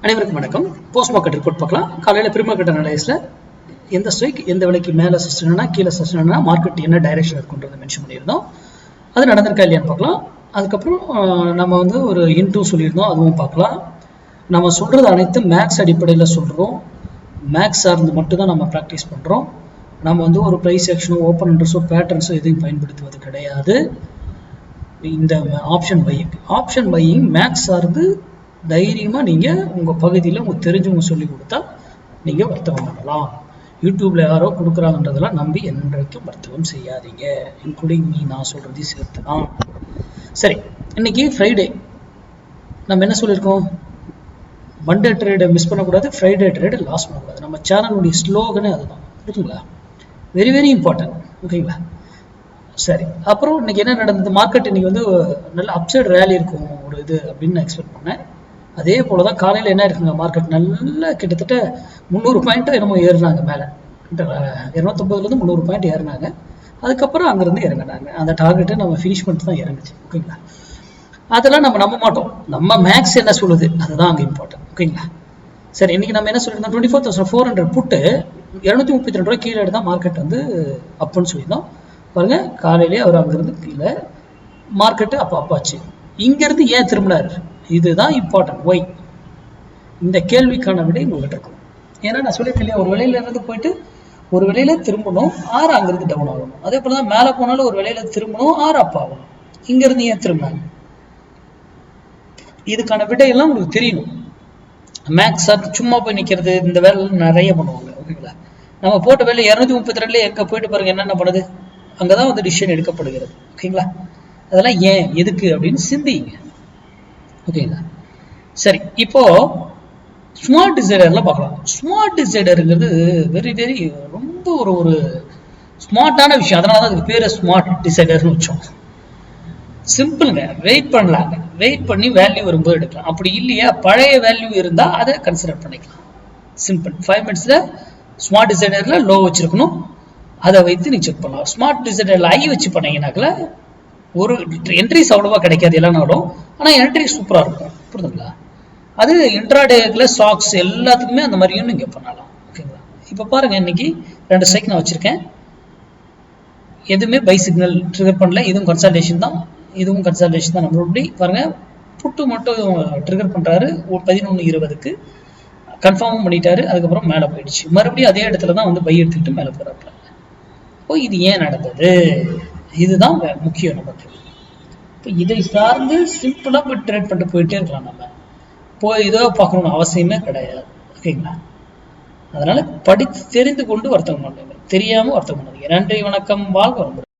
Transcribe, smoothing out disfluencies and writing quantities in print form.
அனைவருக்கும் வணக்கம். Post market report பார்க்கலாம். காலையில் ப்ரீ மார்க்கெட் அனலைஸில் எந்த ஸ்ட்ரைக் எந்த விலைக்கு மேலே சஸ்டெயினா கீழே சஸ்டெயினா மார்க்கெட் என்ன டைரக்ஷன் இருக்குன்றதை மென்ஷன் பண்ணியிருந்தோம். அது நடந்திருக்கா இல்லையான்னு பார்க்கலாம். அதுக்கப்புறம் நம்ம ஒரு இன்டூ சொல்லியிருந்தோம், அதுவும் பார்க்கலாம். நம்ம சொல்கிறது அனைத்தும் மேக்ஸ் அடிப்படையில் சொல்கிறோம். மேக்ஸ் சார்ந்து மட்டும்தான் நம்ம ப்ராக்டிஸ் பண்ணுறோம். நம்ம ஒரு ப்ரைஸ் ஆக்ஷனோ ஓப்பன் இன்ட்ரெஸ்டோ பேட்டர்ன்ஸோ எதையும் பயன்படுத்துவது கிடையாது. இந்த ஆப்ஷன் பையிங் மேக்ஸ் சார்ந்து தைரியமாக நீங்கள் உங்கள் பகுதியில் உங்களுக்கு தெரிஞ்சவங்க சொல்லி கொடுத்தா நீங்கள் வர்த்தகம் பண்ணலாம். யூடியூப்பில் யாரோ கொடுக்குறாங்கன்றதெல்லாம் நம்பி என்றைக்கும் வர்த்தகம் செய்யாதீங்க. இன்க்ளூடிங் நான் சொல்கிறதையும் சேர்த்து தான். சரி, இன்னைக்கு ஃப்ரைடே. நம்ம என்ன சொல்லியிருக்கோம்? மண்டே ட்ரேடை மிஸ் பண்ணக்கூடாது, ஃப்ரைடே ட்ரேடை லாஸ் பண்ணக்கூடாது. நம்ம சேனலுடைய ஸ்லோகனே அதுதான். ஓகேங்களா? Very very important. ஓகேங்களா? சரி, அப்புறம் இன்னைக்கு என்ன நடந்தது? மார்க்கெட் இன்னைக்கு நல்ல அப்சைட் ரேலி இருக்கும் ஒரு இது அப்படின்னு நான் எக்ஸ்பெக்ட் பண்ணேன். அதே போல தான் காலையில் என்ன இருக்குங்க, மார்க்கெட் நல்லா கிட்டத்தட்ட 300 பாயிண்ட்டோ என்னமோ ஏறினாங்க. மேலே 250லேருந்து 300 பாயிண்ட் ஏறினாங்க. அதுக்கப்புறம் அங்கேருந்து இறங்கினாங்க. அந்த டார்கெட்டை நம்ம ஃபினிஷ் பண்ணிட்டு தான் இறங்குச்சு. ஓகேங்களா? அதெல்லாம் நம்ம நம்ப மாட்டோம். நம்ம மேக்ஸ் என்ன சொல்லுது அதுதான் அங்கே இம்பார்ட்டன்ட். ஓகேங்களா? சரி, இன்னைக்கு நம்ம என்ன சொல்லியிருந்தோம்? 24,400 புட்டு 232 ரூபாய் கீழே தான் மார்க்கெட் அப்புன்னு சொல்லியிருந்தோம். பாருங்க, காலையிலேயே அவர் அங்கிருந்து கீழே மார்க்கெட்டு அப்பாச்சு. இங்கிருந்து ஏன் திரும்பினார்? இதுதான் இம்பார்ட்டன்ட். ஒய்? இந்த கேள்விக்கான விடை உங்கள்கிட்ட இருக்கும். ஏன்னா நான் சொல்லியிருக்கேன் இல்லையா, ஒரு விலையில இருந்து போயிட்டு ஒரு விலையில திரும்பணும், ஆறு அங்கிருந்து டவுன் ஆகணும். அதே போலதான் மேலே போனாலும் ஒரு விலையில திரும்பணும், ஆறு அப் ஆகணும். இங்கிருந்து ஏன் திரும்பினாங்க? இதுக்கான விடையெல்லாம் உங்களுக்கு தெரியணும். மேக்ஸ் சும்மா போய் நிற்கிறது இந்த வேலை நிறைய பண்ணுவாங்க. ஓகேங்களா? நம்ம போட்ட வேலை 232 எங்க போயிட்டு பாருங்க என்னென்ன பண்ணுது. அங்கதான் டிசிஷன் எடுக்கப்படுகிறது. ஓகேங்களா? அதெல்லாம் ஏன் எதுக்கு அப்படின்னு சிந்திங்க. ஓகேங்களா? சரி, இப்போ ஸ்மார்ட் டிசைடர்ல பார்க்கலாம். ஸ்மார்ட் டிசைடருங்கிறது வெரி வெரி ரொம்ப ஒரு ஸ்மார்ட்டான விஷயம். அதனாலதான் அதுக்கு பேரு ஸ்மார்ட் டிசைடர்னு வச்சோம். சிம்பிளுங்க. வெயிட் பண்ணலாங்க. வெயிட் பண்ணி வேல்யூ வரும்போது எடுக்கலாம். அப்படி இல்லையா, பழைய வேல்யூ இருந்தா அதை கன்சிடர் பண்ணிக்கலாம். சிம்பிள். 5 மினிட்ஸ்ல ஸ்மார்ட் டிசைடர்ல லோ வச்சிருக்கணும், அதை வைத்து நீங்க செக் பண்ணலாம். ஸ்மார்ட் டிசைடர்ல ஐ வச்சு பண்ணீங்கன்னாக்கல ஒரு என்ட்ரிஸ் அவ்வளவா கிடைக்காது எல்லா நாளும். ஆனா என்ட்ரி சூப்பரா இருக்கும். புரியுதுங்களா? அது இன்ட்ராடேல ஸ்டாக்ஸ் எல்லாத்துக்குமே அந்த மாதிரியும் நீங்க பண்ணலாம். ஓகேங்களா? இப்ப பாருங்க, இன்னைக்கு 2 ஸ்ட்ரைக் நான் வச்சிருக்கேன். எதுவுமே பை சிக்னல் ட்ரிகர் பண்ணல. இதுவும் கன்சல்டேஷன் தான், இதுவும் கன்சல்டேஷன் தான். நம்மளுடைய பாருங்க, புட்டு மட்டும் ட்ரிகர் பண்றாரு 11:20க்கு கன்ஃபார்மும் பண்ணிட்டாரு. அதுக்கப்புறம் மேலே போயிடுச்சு. மறுபடியும் அதே இடத்துல தான் பை எடுத்துக்கிட்டு மேலே போறாப்புல. இப்போ இது ஏன் நடந்தது? இதுதான் முக்கியம் நமக்கு. இப்போ இதை சார்ந்து சிம்பிளா போய் ட்ரேட் பண்ணிட்டு போயிட்டே இருக்கலாம். நம்ம போய் இதோ பார்க்கணும்னு அவசியமே கிடையாது. ஓகேங்களா? அதனால படித்து தெரிந்து கொண்டு வர்த்தகம் பண்ணுங்க, தெரியாம வர்த்தகம் பண்ணுங்க. நன்றி, வணக்கம், வாழ்க வளமுடன்.